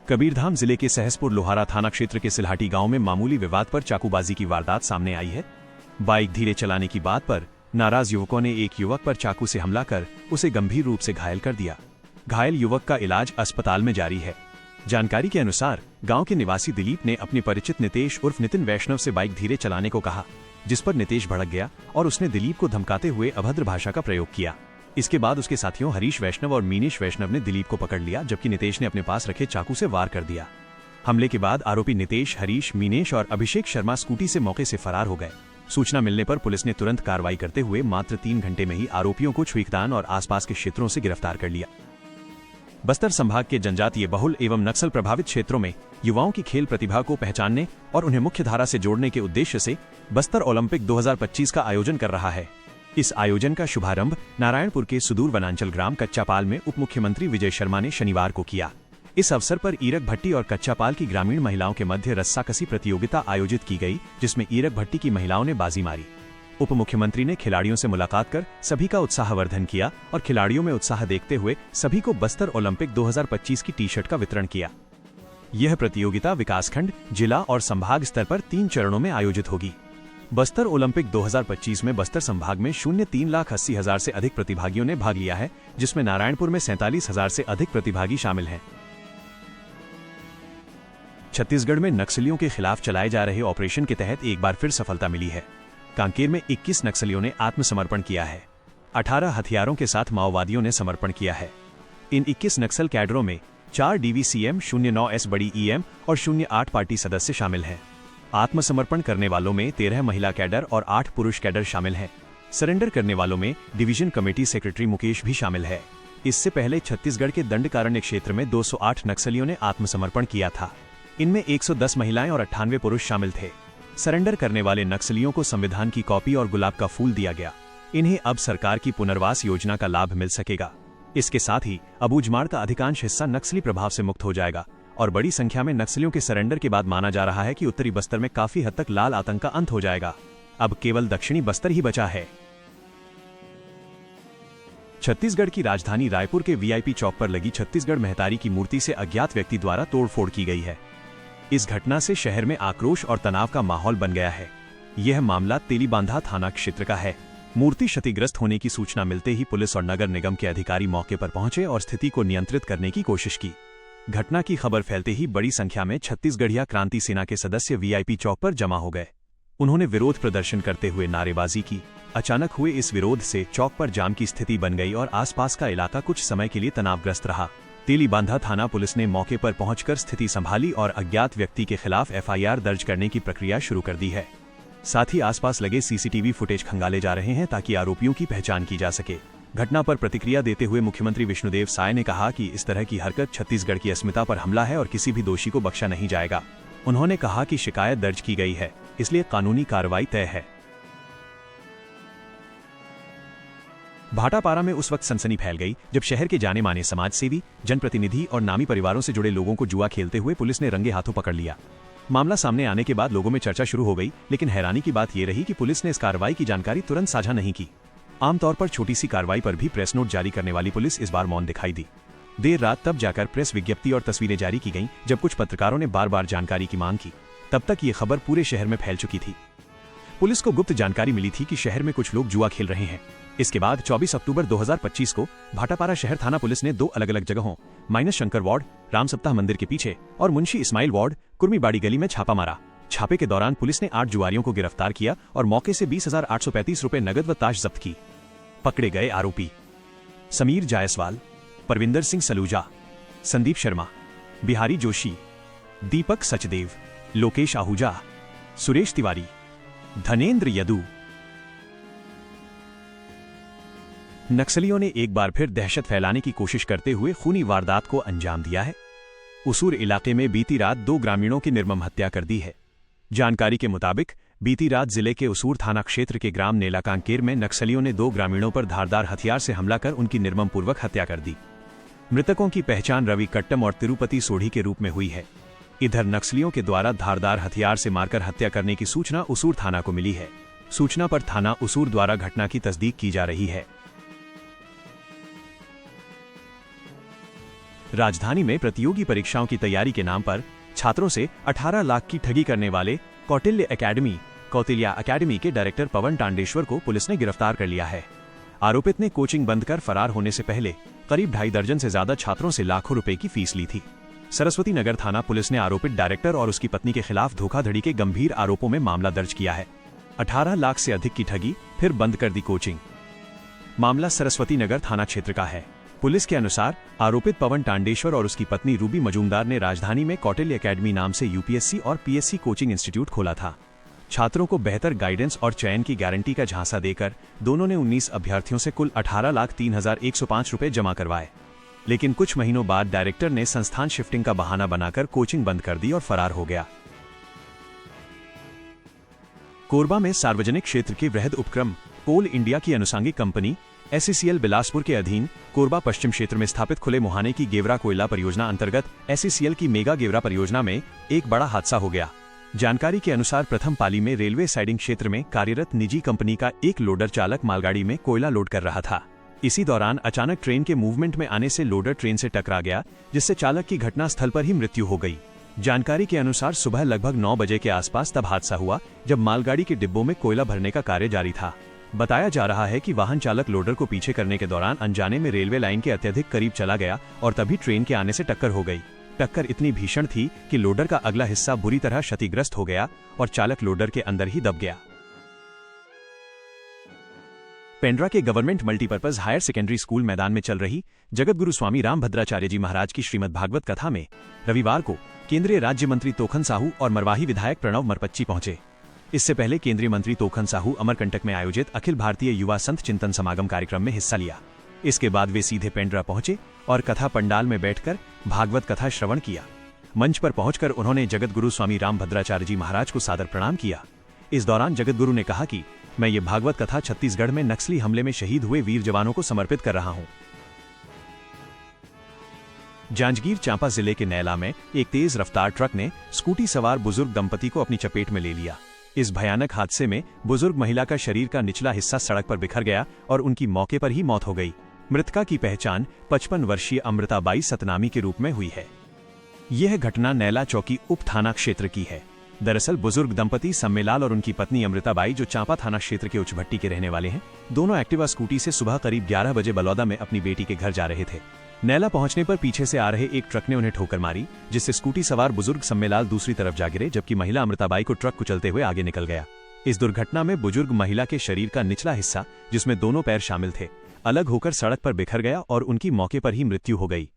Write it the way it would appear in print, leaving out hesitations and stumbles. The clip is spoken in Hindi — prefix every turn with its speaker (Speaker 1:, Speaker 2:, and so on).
Speaker 1: कबीरधाम जिले के सहसपुर लोहारा थाना क्षेत्र के सिलहाटी गांव में मामूली विवाद पर चाकूबाजी की वारदात सामने आई है। बाइक धीरे चलाने की बात पर नाराज युवकों ने एक युवक पर चाकू से हमला कर उसे गंभीर रूप से घायल कर दिया। घायल युवक का इलाज अस्पताल में जारी है। जानकारी के अनुसार गांव के निवासी दिलीप ने अपने परिचित नितेश उर्फ नितिन वैष्णव से बाइक धीरे चलाने को कहा, जिस पर नितेश भड़क गया और उसने दिलीप को धमकाते हुए अभद्र भाषा का प्रयोग किया। इसके बाद उसके साथियों हरीश वैष्णव और मीनेश वैष्णव ने दिलीप को पकड़ लिया, जबकि नितेश ने अपने पास रखे चाकू से वार कर दिया। हमले के बाद आरोपी नितेश, हरीश, मीनेश और अभिषेक शर्मा स्कूटी से मौके से फरार हो गए। सूचना मिलने पर पुलिस ने तुरंत कार्रवाई करते हुए मात्र 3 घंटे में ही आरोपियों को छुईकदान और आसपास के क्षेत्रों से गिरफ्तार कर लिया। बस्तर संभाग के जनजातीय बहुल एवं नक्सल प्रभावित क्षेत्रों में युवाओं की खेल प्रतिभा को पहचानने और उन्हें मुख्य धारा से जोड़ने के उद्देश्य से बस्तर ओलंपिक 2025 का आयोजन कर रहा है। इस आयोजन का शुभारंभ नारायणपुर के सुदूर वनांचल ग्राम कच्चापाल में उप मुख्यमंत्री विजय शर्मा ने शनिवार को किया। इस अवसर पर ईरक भट्टी और कच्चापाल की ग्रामीण महिलाओं के मध्य रस्साकसी प्रतियोगिता आयोजित की गई, जिसमें ईरक भट्टी की महिलाओं ने बाजी मारी। उप मुख्यमंत्री ने खिलाड़ियों से मुलाकात कर सभी का उत्साहवर्धन किया और खिलाड़ियों में उत्साह देखते हुए सभी को बस्तर ओलंपिक 2025 की टी-शर्ट का वितरण किया। यह प्रतियोगिता विकासखंड, जिला और संभाग स्तर पर 3 चरणों में आयोजित होगी। बस्तर ओलंपिक 2025 में बस्तर संभाग में 3,80,000 से अधिक प्रतिभागियों ने भाग लिया है, जिसमें नारायणपुर में 47,000 से अधिक प्रतिभागी शामिल हैं। छत्तीसगढ़ में नक्सलियों के खिलाफ चलाए जा रहे ऑपरेशन के तहत एक बार फिर सफलता मिली है। कांकेर में 21 नक्सलियों ने आत्मसमर्पण किया है। 18 हथियारों के साथ माओवादियों ने समर्पण किया है। इन 21 नक्सल कैडरों में 4 DVCM, 09S बड़ी EM और 08 पार्टी सदस्य शामिल हैं। आत्मसमर्पण करने वालों में 13 महिला कैडर और 8 पुरुष कैडर शामिल हैं। सरेंडर करने वालों में डिवीजन कमेटी सेक्रेटरी मुकेश भी शामिल है। इससे पहले छत्तीसगढ़ के दंडकारण्य क्षेत्र में 208 नक्सलियों ने आत्मसमर्पण किया था। इनमें 110 महिलाएं और 98 पुरुष शामिल थे। सरेंडर करने वाले नक्सलियों को संविधान की कॉपी और गुलाब का फूल दिया गया। इन्हें अब सरकार की पुनर्वास योजना का लाभ मिल सकेगा। इसके साथ ही अबूझमाड़ का अधिकांश हिस्सा नक्सली प्रभाव से मुक्त हो जाएगा और बड़ी संख्या में नक्सलियों के सरेंडर के बाद माना जा रहा है कि उत्तरी बस्तर में काफी हद तक लाल आतंक का अंत हो जाएगा। अब केवल दक्षिणी बस्तर ही बचा है। छत्तीसगढ़ की राजधानी रायपुर के VIP चौक पर लगी छत्तीसगढ़ महतारी की मूर्ति से अज्ञात व्यक्ति द्वारा तोड़फोड़ की गई है। इस घटना से शहर में आक्रोश और तनाव का माहौल बन गया है। यह मामला तेलीबांधा थाना क्षेत्र का है। मूर्ति क्षतिग्रस्त होने की सूचना मिलते ही पुलिस और नगर निगम के अधिकारी मौके पर पहुंचे और स्थिति को नियंत्रित करने की कोशिश की। घटना की खबर फैलते ही बड़ी संख्या में छत्तीसगढ़िया क्रांति सेना के सदस्य VIP चौक पर जमा हो गए। उन्होंने विरोध प्रदर्शन करते हुए नारेबाजी की। अचानक हुए इस विरोध से चौक पर जाम की स्थिति बन गई और आसपास का इलाका कुछ समय के लिए तनावग्रस्त रहा। तेलीबांधा थाना पुलिस ने मौके पर पहुंचकर स्थिति संभाली और अज्ञात व्यक्ति के खिलाफ FIR दर्ज करने की प्रक्रिया शुरू कर दी है। साथ ही आसपास लगे CCTV फुटेज खंगाले जा रहे हैं ताकि आरोपियों की पहचान की जा सके। घटना पर प्रतिक्रिया देते हुए मुख्यमंत्री विष्णुदेव साय ने कहा कि इस तरह की हरकत छत्तीसगढ़ की अस्मिता पर हमला है और किसी भी दोषी को बख्शा नहीं जाएगा। उन्होंने कहा कि शिकायत दर्ज की गई है, इसलिए कानूनी कार्रवाई तय है। भाटापारा में उस वक्त सनसनी फैल गई जब शहर के जाने माने समाजसेवी, जनप्रतिनिधि और नामी परिवारों से जुड़े लोगों को जुआ खेलते हुए पुलिस ने रंगे हाथों पकड़ लिया। मामला सामने आने के बाद लोगों में चर्चा शुरू हो गई, लेकिन हैरानी की बात यह रही कि पुलिस ने इस कार्रवाई की जानकारी तुरंत साझा नहीं की। आमतौर पर छोटी सी कार्रवाई पर भी प्रेस नोट जारी करने वाली पुलिस इस बार मौन दिखाई दी। देर रात तब जाकर प्रेस विज्ञप्ति और तस्वीरें जारी की गईं, जब कुछ पत्रकारों ने बार बार जानकारी की मांग की। तब तक ये खबर पूरे शहर में फैल चुकी थी। पुलिस को गुप्त जानकारी मिली थी कि शहर में कुछ लोग जुआ खेल रहे हैं। इसके बाद 24 अक्टूबर 2025 को भाटापारा शहर थाना पुलिस ने 2 अलग अलग जगहों माइनस शंकर वार्ड, राम सप्ताह मंदिर के पीछे और मुंशी इस्माइल वार्ड, कुर्मीबाड़ी गली में छापा मारा। छापे के दौरान पुलिस ने 8 जुआरियों को गिरफ्तार किया और मौके से 20,835 रुपए नगद व ताश जब्त की। पकड़े गए आरोपी समीर जायसवाल, परविंदर सिंह सलूजा, संदीप शर्मा, बिहारी जोशी, दीपक सचदेव, लोकेश आहूजा, सुरेश तिवारी, धनेन्द्र यदू। नक्सलियों ने एक बार फिर दहशत फैलाने की कोशिश करते हुए खूनी वारदात को अंजाम दिया है। उसूर इलाके में बीती रात 2 ग्रामीणों की निर्मम हत्या कर दी है। जानकारी के मुताबिक बीती रात जिले के उसूर थाना क्षेत्र के ग्राम नेला कांकेर में नक्सलियों ने 2 ग्रामीणों पर धारदार हथियार से हमला कर उनकी निर्मम पूर्वक हत्या कर दी। मृतकों की पहचान रवि कट्टम और तिरुपति सोढ़ी के रूप में हुई है। इधर नक्सलियों के द्वारा धारदार हथियार से मारकर हत्या करने की सूचना उसूर थाना को मिली है। सूचना पर थाना उसूर द्वारा घटना की तस्दीक की जा रही है। राजधानी में प्रतियोगी परीक्षाओं की तैयारी के नाम पर छात्रों से 18 लाख की ठगी करने वाले कौटिल्य अकेडमी के डायरेक्टर पवन टांडेश्वर को पुलिस ने गिरफ्तार कर लिया है। आरोपित ने कोचिंग बंद कर फरार होने से पहले करीब 2.5 दर्जन से ज्यादा छात्रों से लाखों रुपए की फीस ली थी। सरस्वती नगर थाना पुलिस ने आरोपित डायरेक्टर और उसकी पत्नी के खिलाफ धोखाधड़ी के गंभीर आरोपों में मामला दर्ज किया है। 18 लाख से अधिक की ठगी, फिर बंद कर दी कोचिंग। मामला सरस्वती नगर थाना क्षेत्र का है। पुलिस के अनुसार आरोपित पवन टांडेश्वर और उसकी पत्नी रूबी मजूमदार ने राजधानी में कौटिल्य अकेडमी नाम से यूपीएससी और पीएससी कोचिंग इंस्टीट्यूट खोला था। छात्रों को बेहतर गाइडेंस और चयन की गारंटी का झांसा देकर दोनों ने 19 अभ्यर्थियों से कुल 18,03,105 रुपए जमा करवाए। लेकिन कुछ महीनों बाद डायरेक्टर ने संस्थान शिफ्टिंग का बहाना बनाकर कोचिंग बंद कर दी और फरार हो गया। कोरबा में सार्वजनिक क्षेत्र के वृहद उपक्रम कोल इंडिया की अनुषंगिक कंपनी SCCL बिलासपुर के अधीन कोरबा पश्चिम क्षेत्र में स्थापित खुले मुहाने की गेवरा कोयला परियोजना अंतर्गत SCCL की मेगा गेवरा परियोजना में एक बड़ा हादसा हो गया। जानकारी के अनुसार प्रथम पाली में रेलवे साइडिंग क्षेत्र में कार्यरत निजी कंपनी का एक लोडर चालक मालगाड़ी में कोयला लोड कर रहा था। इसी दौरान अचानक ट्रेन के मूवमेंट में आने से लोडर ट्रेन से टकरा गया, जिससे चालक की घटनास्थल पर ही मृत्यु हो गई। जानकारी के अनुसार सुबह लगभग 9 बजे के आसपास तब हादसा हुआ, जब मालगाड़ी के डिब्बों में कोयला भरने का कार्य जारी था। बताया जा रहा है कि वाहन चालक लोडर को पीछे करने के दौरान अनजाने में रेलवे लाइन के अत्यधिक करीब चला गया और तभी ट्रेन के आने से टक्कर हो गई। टक्कर इतनी भीषण थी कि लोडर का अगला हिस्सा बुरी तरह क्षतिग्रस्त हो गया और चालक लोडर के अंदर ही दब गया। पेंड्रा के government multipurpose higher secondary school मैदान में चल रही जगतगुरु स्वामी रामभद्राचार्य जी महाराज की श्रीमद् भागवत कथा में रविवार को केंद्रीय राज्य मंत्री तोखन साहू और मरवाही विधायक प्रणव मरपच्ची पहुंचे। इससे पहले केंद्रीय मंत्री तोखन साहू अमरकंटक में आयोजित अखिल भारतीय युवा संत चिंतन समागम कार्यक्रम में हिस्सा लिया। इसके बाद वे सीधे पेंड्रा पहुंचे और कथा पंडाल में बैठकर भागवत कथा श्रवण किया। मंच पर पहुंचकर उन्होंने जगतगुरु स्वामी रामभद्राचार्य जी महाराज को सादर प्रणाम किया। इस दौरान जगतगुरु ने कहा कि मैं ये भागवत कथा छत्तीसगढ़ में नक्सली हमले में शहीद हुए वीर जवानों को समर्पित कर रहा हूं। जांजगीर चांपा जिले के नैला में एक तेज रफ्तार ट्रक ने स्कूटी सवार बुजुर्ग दंपति को अपनी चपेट में ले लिया। इस भयानक हादसे में बुजुर्ग महिला का शरीर का निचला हिस्सा सड़क पर बिखर गया और उनकी मौके पर ही मौत हो गई। मृतका की पहचान 55 वर्षीय अमृताबाई सतनामी के रूप में हुई है। यह घटना नैला चौकी उप थाना क्षेत्र की है। दरअसल बुजुर्ग दंपति सम्मेलाल और उनकी पत्नी अमृताबाई, जो चांपा थाना क्षेत्र के उचभट्टी के रहने वाले हैं, दोनों एक्टिवा स्कूटी से सुबह करीब 11 बजे बलौदा में अपनी बेटी के घर जा रहे थे। नैला पहुंचने पर पीछे से आ रहे एक ट्रक ने उन्हें ठोकर मारी, जिससे स्कूटी सवार बुजुर्ग सम्मेलाल दूसरी तरफ जा गिरे, जबकि महिला अमृताबाई को ट्रक कुचलते हुए आगे निकल गया। इस दुर्घटना में बुजुर्ग महिला के शरीर का निचला हिस्सा, जिसमें दोनों पैर शामिल थे, अलग होकर सड़क पर बिखर गया और उनकी मौके पर ही मृत्यु हो गई।